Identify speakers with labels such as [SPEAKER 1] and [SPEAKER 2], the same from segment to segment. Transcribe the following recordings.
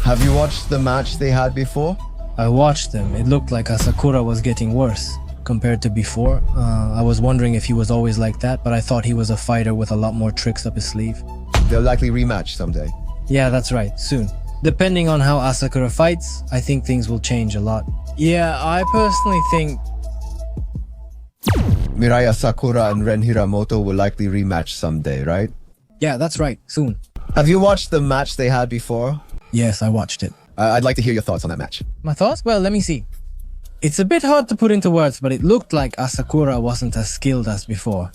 [SPEAKER 1] Have you watched the match they had before?
[SPEAKER 2] I watched them. It looked like Asakura was getting worse compared to before. I was wondering if he was always like that, but I thought he was a fighter with a lot more tricks up his sleeve.
[SPEAKER 1] They'll likely rematch someday.
[SPEAKER 2] Yeah, that's right, soon. Depending on how Asakura fights, I think things will change a lot. Yeah, I personally think
[SPEAKER 1] Mirai Asakura and Ren Hiramoto will likely rematch someday, right?
[SPEAKER 2] yeah, that's right, soon.
[SPEAKER 1] Have you watched the match they had before?
[SPEAKER 2] Yes, I watched it.
[SPEAKER 1] I'd like to hear your thoughts on that match.
[SPEAKER 2] My thoughts? Well, let me see. It's a bit hard to put into words, but it looked like Asakura wasn't as skilled as before.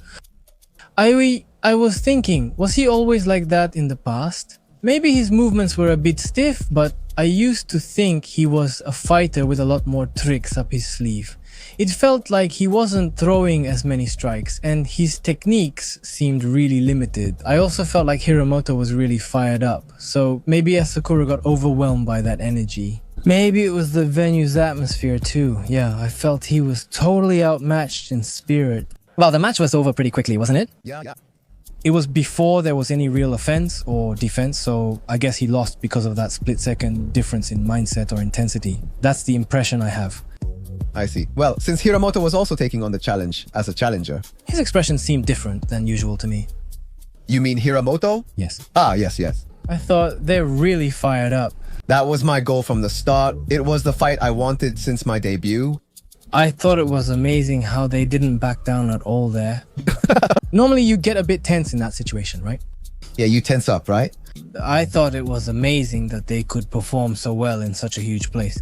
[SPEAKER 2] I was thinking, was he always like that in the past? Maybe his movements were a bit stiff, but I used to think he was a fighter with a lot more tricks up his sleeve. It felt like he wasn't throwing as many strikes, and his techniques seemed really limited. I also felt like Hiramoto was really fired up, so maybe Asakura got overwhelmed by that energy. Maybe it was the venue's atmosphere too. Yeah, I felt he was totally outmatched in spirit. Well, the match was over pretty quickly, wasn't it?
[SPEAKER 1] Yeah.
[SPEAKER 2] It was before there was any real offense or defense, so I guess he lost because of that split-second difference in mindset or intensity. That's the impression I have.
[SPEAKER 1] I see. Well, since Hiramoto was also taking on the challenge as a challenger.
[SPEAKER 2] His expression seemed different than usual to me.
[SPEAKER 1] You mean Hiramoto?
[SPEAKER 2] Yes.
[SPEAKER 1] Ah, yes.
[SPEAKER 2] I thought they're really fired up.
[SPEAKER 1] That was my goal from the start. It was the fight I wanted since my debut.
[SPEAKER 2] I thought it was amazing how they didn't back down at all there. Normally you get a bit tense in that situation, right?
[SPEAKER 1] Yeah, you tense up, right?
[SPEAKER 2] I thought it was amazing that they could perform so well in such a huge place.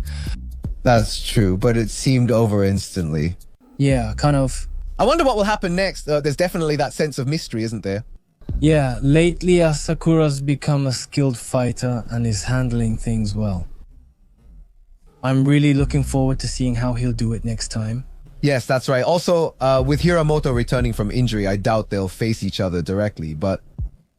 [SPEAKER 1] That's true, but it seemed over instantly.
[SPEAKER 2] Yeah, kind of.
[SPEAKER 1] I wonder what will happen next. There's definitely that sense of mystery, isn't there?
[SPEAKER 2] Yeah, lately Asakura's become a skilled fighter and is handling things well. I'm really looking forward to seeing how he'll do it next time.
[SPEAKER 1] Yes, that's right. Also, with Hiramoto returning from injury, I doubt they'll face each other directly, but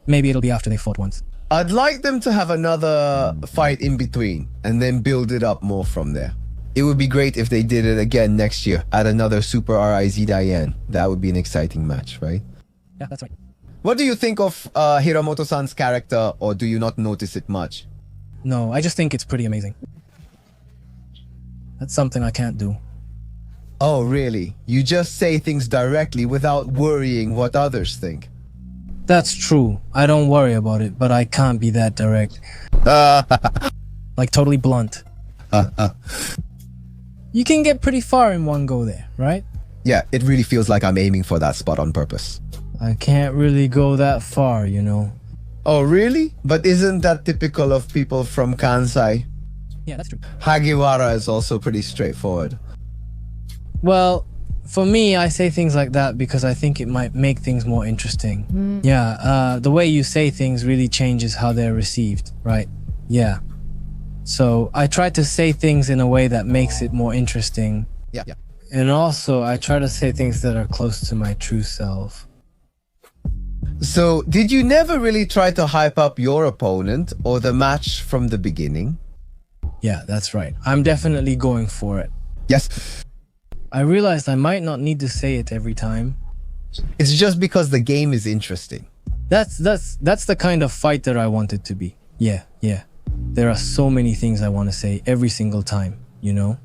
[SPEAKER 2] Maybe it'll be after they fought once.
[SPEAKER 1] I'd like them to have another fight in between and then build it up more from there. It would be great if they did it again next year at another Super RIZ Diane. That would be an exciting match, right?
[SPEAKER 2] Yeah, that's right.
[SPEAKER 1] What do you think of Hiramoto-san's character, or do you not notice it much?
[SPEAKER 2] No, I just think it's pretty amazing. That's something I can't do.
[SPEAKER 1] Oh, really? You just say things directly without worrying what others think.
[SPEAKER 2] That's true. I don't worry about it, but I can't be that direct. Like totally blunt. You can get pretty far in one go there, right?
[SPEAKER 1] Yeah, it really feels like I'm aiming for that spot on purpose.
[SPEAKER 2] I can't really go that far, you know.
[SPEAKER 1] Oh, really? But isn't that typical of people from Kansai?
[SPEAKER 2] Yeah, that's true.
[SPEAKER 1] Hagiwara is also pretty straightforward.
[SPEAKER 2] Well, for me, I say things like that because I think it might make things more interesting. Yeah, the way you say things really changes how they're received, right? Yeah. So I try to say things in a way that makes it more interesting.
[SPEAKER 1] Yeah.
[SPEAKER 2] And also, I try to say things that are close to my true self.
[SPEAKER 1] So, did you never really try to hype up your opponent or the match from the beginning?
[SPEAKER 2] Yeah, that's right. I'm definitely going for it.
[SPEAKER 1] Yes.
[SPEAKER 2] I realized I might not need to say it every time.
[SPEAKER 1] It's just because the game is interesting.
[SPEAKER 2] That's the kind of fighter I want it to be. Yeah. There are so many things I want to say every single time, you know?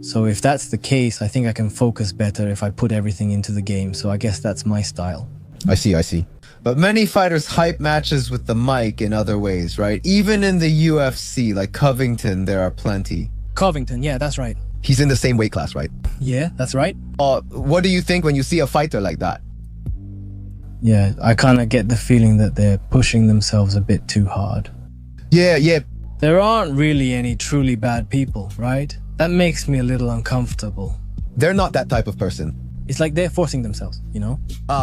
[SPEAKER 2] So if that's the case, I think I can focus better if I put everything into the game. So I guess that's my style.
[SPEAKER 1] I see. But many fighters hype matches with the mic in other ways, right? Even in the UFC, like Covington, there are plenty.
[SPEAKER 2] Covington, yeah, that's right.
[SPEAKER 1] He's in the same weight class, right?
[SPEAKER 2] Yeah, that's right.
[SPEAKER 1] What do you think when you see a fighter like that?
[SPEAKER 2] Yeah, I kind of get the feeling that they're pushing themselves a bit too hard.
[SPEAKER 1] Yeah.
[SPEAKER 2] There aren't really any truly bad people, right? That makes me a little uncomfortable.
[SPEAKER 1] They're not that type of person.
[SPEAKER 2] It's like they're forcing themselves, you know?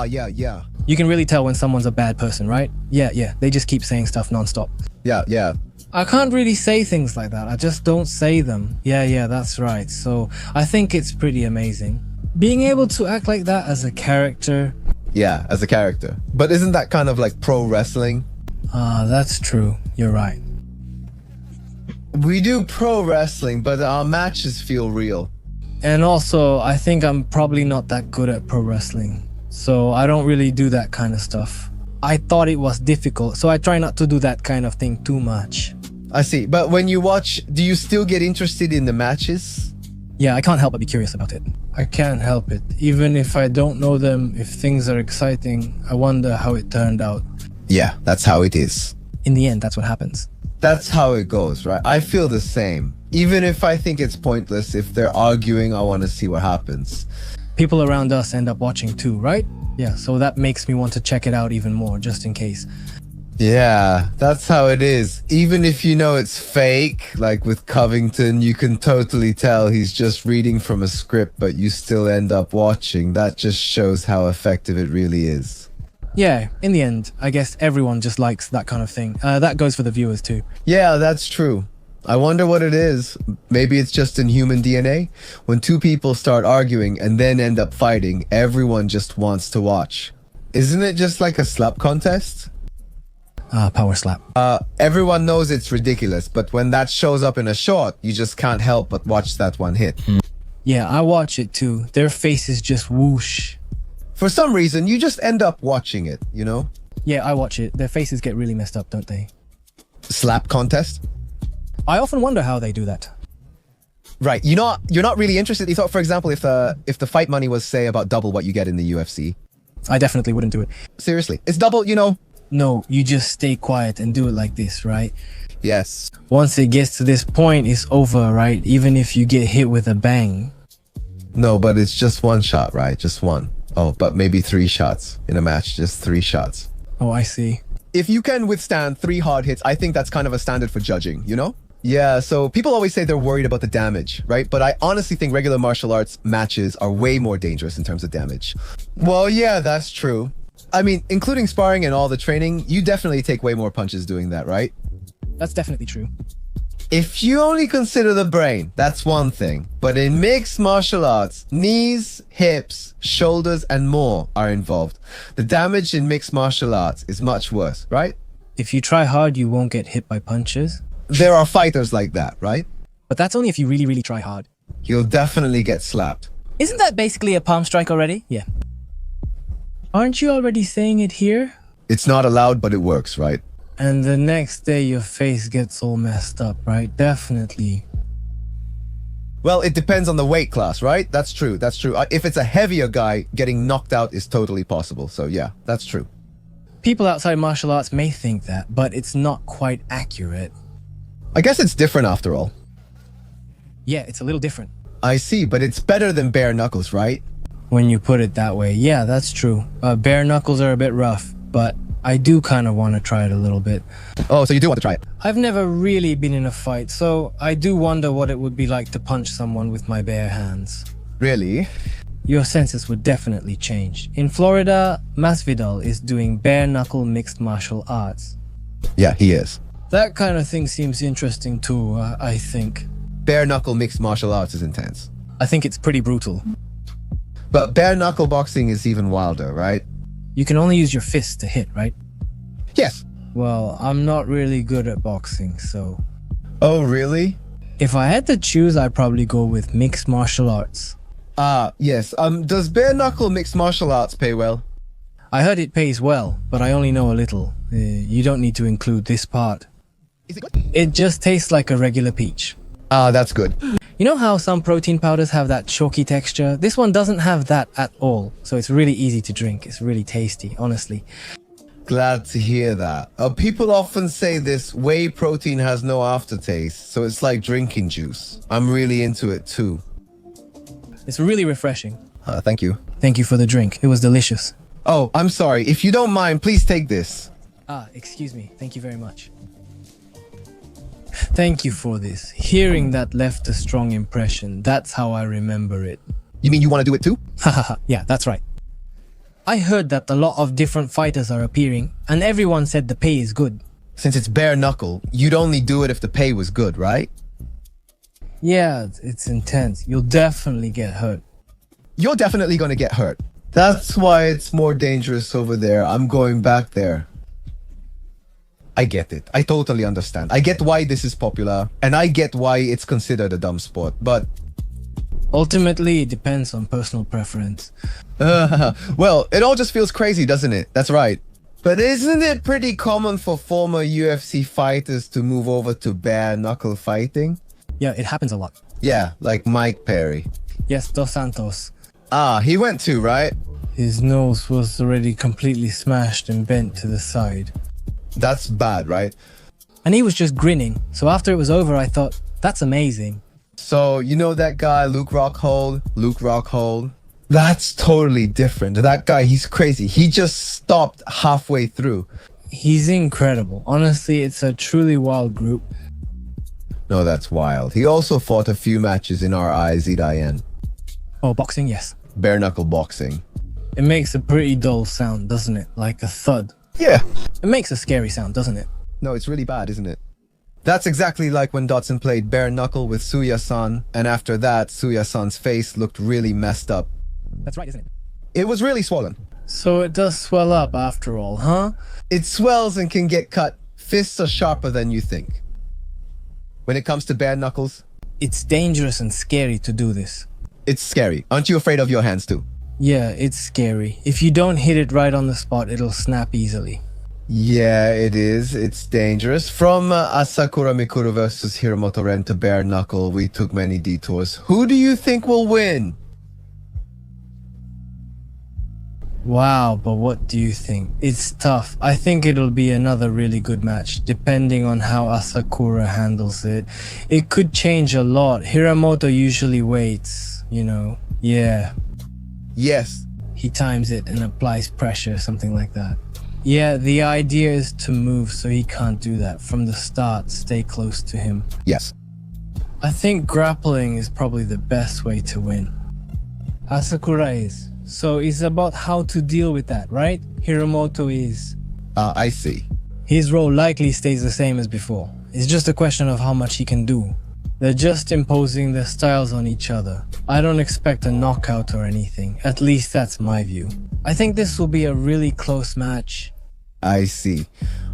[SPEAKER 1] Yeah.
[SPEAKER 2] You can really tell when someone's a bad person, right? Yeah. They just keep saying stuff nonstop.
[SPEAKER 1] Yeah.
[SPEAKER 2] I can't really say things like that. I just don't say them. Yeah, that's right. So I think it's pretty amazing. Being able to act like that as a character.
[SPEAKER 1] Yeah, as a character. But isn't that kind of like pro wrestling?
[SPEAKER 2] That's true. You're right.
[SPEAKER 1] We do pro wrestling, but our matches feel real.
[SPEAKER 2] And also, I think I'm probably not that good at pro wrestling. So I don't really do that kind of stuff. I thought it was difficult, so I try not to do that kind of thing too much.
[SPEAKER 1] I see. But when you watch, do you still get interested in the matches?
[SPEAKER 2] Yeah, I can't help but be curious about it. I can't help it. Even if I don't know them, if things are exciting, I wonder how it turned out.
[SPEAKER 1] Yeah, that's how it is.
[SPEAKER 2] In the end, that's what happens.
[SPEAKER 1] That's how it goes, right? I feel the same. Even if I think it's pointless, if they're arguing, I want to see what happens.
[SPEAKER 2] People around us end up watching too, right? Yeah, so that makes me want to check it out even more, just in case.
[SPEAKER 1] Yeah, that's how it is. Even if you know it's fake, like with Covington, you can totally tell he's just reading from a script, but you still end up watching. That just shows how effective it really is.
[SPEAKER 2] Yeah, in the end, I guess everyone just likes that kind of thing. That goes for the viewers too.
[SPEAKER 1] Yeah, that's true. I wonder what it is. Maybe it's just in human DNA. When two people start arguing and then end up fighting, everyone just wants to watch. Isn't it just like a slap contest?
[SPEAKER 2] Power slap.
[SPEAKER 1] Everyone knows it's ridiculous, but when that shows up in a short, you just can't help but watch that one hit.
[SPEAKER 2] Yeah, I watch it too. Their faces just whoosh.
[SPEAKER 1] For some reason, you just end up watching it, you know?
[SPEAKER 2] Yeah, I watch it. Their faces get really messed up, don't they?
[SPEAKER 1] Slap contest?
[SPEAKER 2] I often wonder how they do that.
[SPEAKER 1] Right, you're not really interested. You thought, for example, if the fight money was, say, about double what you get in the UFC.
[SPEAKER 2] I definitely wouldn't do it.
[SPEAKER 1] Seriously, it's double, you know?
[SPEAKER 2] No, you just stay quiet and do it like this, right?
[SPEAKER 1] Yes.
[SPEAKER 2] Once it gets to this point, it's over, right? Even if you get hit with a bang.
[SPEAKER 1] No, but it's just one shot, right? Just one. Oh, but maybe 3 shots in a match. Just 3 shots.
[SPEAKER 2] Oh, I see.
[SPEAKER 1] If you can withstand 3 hard hits, I think that's kind of a standard for judging, you know? Yeah, so people always say they're worried about the damage, right? But I honestly think regular martial arts matches are way more dangerous in terms of damage. Well, yeah, that's true. I mean, including sparring and all the training, you definitely take way more punches doing that, right?
[SPEAKER 2] That's definitely true.
[SPEAKER 1] If you only consider the brain, that's one thing. But in mixed martial arts, knees, hips, shoulders, and more are involved. The damage in mixed martial arts is much worse, right?
[SPEAKER 2] If you try hard, you won't get hit by punches.
[SPEAKER 1] There are fighters like that, right?
[SPEAKER 2] But that's only if you really, really try hard.
[SPEAKER 1] You'll definitely get slapped.
[SPEAKER 2] Isn't that basically a palm strike already? Yeah. Aren't you already saying it here?
[SPEAKER 1] It's not allowed, but it works, right?
[SPEAKER 2] And the next day your face gets all messed up, right? Definitely.
[SPEAKER 1] Well, it depends on the weight class, right? That's true, that's true. If it's a heavier guy, getting knocked out is totally possible. So yeah, that's true.
[SPEAKER 2] People outside martial arts may think that, but it's not quite accurate.
[SPEAKER 1] I guess it's different after all.
[SPEAKER 2] Yeah, it's a little different.
[SPEAKER 1] I see, but it's better than bare knuckles, right?
[SPEAKER 2] When you put it that way, yeah, that's true. Bare knuckles are a bit rough, but I do kind of want to try it a little bit.
[SPEAKER 1] Oh, so you do want to try it?
[SPEAKER 2] I've never really been in a fight, so I do wonder what it would be like to punch someone with my bare hands.
[SPEAKER 1] Really?
[SPEAKER 2] Your senses would definitely change. In Florida, Masvidal is doing bare-knuckle mixed martial arts.
[SPEAKER 1] Yeah, he is.
[SPEAKER 2] That kind of thing seems interesting too, I think.
[SPEAKER 1] Bare knuckle mixed martial arts is intense.
[SPEAKER 2] I think it's pretty brutal.
[SPEAKER 1] But bare knuckle boxing is even wilder, right?
[SPEAKER 2] You can only use your fists to hit, right?
[SPEAKER 1] Yes.
[SPEAKER 2] Well, I'm not really good at boxing, so...
[SPEAKER 1] Oh, really?
[SPEAKER 2] If I had to choose, I'd probably go with mixed martial arts.
[SPEAKER 1] Yes. Does bare knuckle mixed martial arts pay well?
[SPEAKER 2] I heard it pays well, but I only know a little. You don't need to include this part.
[SPEAKER 1] Is it good?
[SPEAKER 2] It just tastes like a regular peach.
[SPEAKER 1] That's good.
[SPEAKER 2] You know how some protein powders have that chalky texture? This one doesn't have that at all, so it's really easy to drink. It's really tasty, honestly.
[SPEAKER 1] Glad to hear that. People often say this whey protein has no aftertaste, so it's like drinking juice. I'm really into it too.
[SPEAKER 2] It's really refreshing.
[SPEAKER 1] Thank you.
[SPEAKER 2] Thank you for the drink. It was delicious.
[SPEAKER 1] Oh, I'm sorry. If you don't mind, please take this.
[SPEAKER 2] Excuse me. Thank you very much. Thank you for this. Hearing that left a strong impression. That's how I remember it.
[SPEAKER 1] You mean you want to do it too?
[SPEAKER 2] Hahaha, yeah, that's right. I heard that a lot of different fighters are appearing, and everyone said the pay is good.
[SPEAKER 1] Since it's bare knuckle, you'd only do it if the pay was good, right?
[SPEAKER 2] Yeah, it's intense. You'll definitely get hurt.
[SPEAKER 1] You're definitely going to get hurt. That's why it's more dangerous over there. I'm going back there. I get it. I totally understand. I get why this is popular, and I get why it's considered a dumb sport, but...
[SPEAKER 2] Ultimately, it depends on personal preference.
[SPEAKER 1] Well, it all just feels crazy, doesn't it? That's right. But isn't it pretty common for former UFC fighters to move over to bare-knuckle fighting?
[SPEAKER 2] Yeah, it happens a lot.
[SPEAKER 1] Yeah, like Mike Perry.
[SPEAKER 2] Yes, Dos Santos.
[SPEAKER 1] Ah, he went too, right?
[SPEAKER 2] His nose was already completely smashed and bent to the side.
[SPEAKER 1] That's bad, right?
[SPEAKER 2] And he was just grinning. So after it was over, I thought, that's amazing.
[SPEAKER 1] So, you know that guy, Luke Rockhold? That's totally different. That guy, he's crazy. He just stopped halfway through.
[SPEAKER 2] He's incredible. Honestly, it's a truly wild group.
[SPEAKER 1] No, that's wild. He also fought a few matches in our IZDIN.
[SPEAKER 2] Oh, boxing, yes.
[SPEAKER 1] Bare-knuckle boxing.
[SPEAKER 2] It makes a pretty dull sound, doesn't it? Like a thud.
[SPEAKER 1] Yeah.
[SPEAKER 2] It makes a scary sound, doesn't it?
[SPEAKER 1] No, it's really bad, isn't it? That's exactly like when Dotson played bare-knuckle with Suya-san, and after that, Suya-san's face looked really messed up.
[SPEAKER 2] That's right, isn't it?
[SPEAKER 1] It was really swollen.
[SPEAKER 2] So it does swell up after all, huh?
[SPEAKER 1] It swells and can get cut. Fists are sharper than you think. When it comes to bare-knuckles,
[SPEAKER 2] It's dangerous and scary to do this.
[SPEAKER 1] it's scary. Aren't you afraid of your hands too?
[SPEAKER 2] Yeah, it's scary. If you don't hit it right on the spot, it'll snap easily.
[SPEAKER 1] Yeah, it is. It's dangerous. From Asakura Mikuru versus Hiramoto Ren to bare-knuckle, we took many detours. Who do you think will win?
[SPEAKER 2] Wow, but what do you think? It's tough. I think it'll be another really good match, depending on how Asakura handles it. It could change a lot. Hiramoto usually waits, you know. Yeah,
[SPEAKER 1] Yes.
[SPEAKER 2] he times it and applies pressure, something like that. Yeah, the idea is to move so he can't do that. From the start, stay close to him.
[SPEAKER 1] Yes.
[SPEAKER 2] I think grappling is probably the best way to win. Asakura is. So it's about how to deal with that, right? Hiramoto is.
[SPEAKER 1] I see.
[SPEAKER 2] His role likely stays the same as before. It's just a question of how much he can do. They're just imposing their styles on each other. I don't expect a knockout or anything. At least that's my view. I think this will be a really close match.
[SPEAKER 1] I see.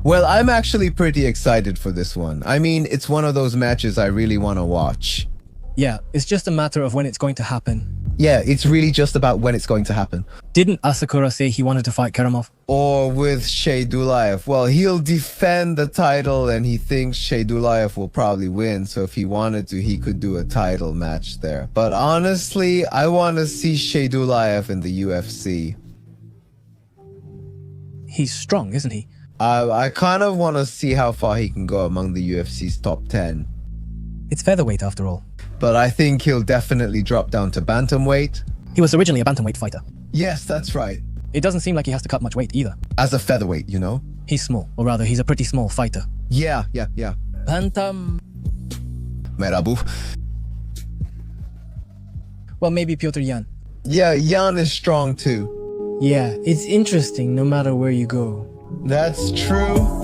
[SPEAKER 1] Well, I'm actually pretty excited for this one. I mean, it's one of those matches I really want to watch.
[SPEAKER 2] Yeah, it's just a matter of when it's going to happen.
[SPEAKER 1] Yeah, it's really just about when it's going to happen.
[SPEAKER 2] Didn't Asakura say he wanted to fight Kerimov?
[SPEAKER 1] Or with Shea Dulaev. Well, he'll defend the title and he thinks Shea Dulaev will probably win. So if he wanted to, he could do a title match there. But honestly, I want to see Shea Dulaev in the UFC.
[SPEAKER 2] He's strong, isn't he?
[SPEAKER 1] I kind of want to see how far he can go among the UFC's top 10.
[SPEAKER 2] It's featherweight after all.
[SPEAKER 1] But I think he'll definitely drop down to bantamweight.
[SPEAKER 2] He was originally a bantamweight fighter.
[SPEAKER 1] Yes, that's right.
[SPEAKER 2] It doesn't seem like he has to cut much weight either.
[SPEAKER 1] As a featherweight, you know?
[SPEAKER 2] He's small, or rather, he's a pretty small fighter.
[SPEAKER 1] Yeah.
[SPEAKER 2] Bantam...
[SPEAKER 1] Merabu.
[SPEAKER 2] Well, maybe Piotr Jan.
[SPEAKER 1] Yeah, Jan is strong too.
[SPEAKER 2] Yeah, it's interesting no matter where you go.
[SPEAKER 1] That's true.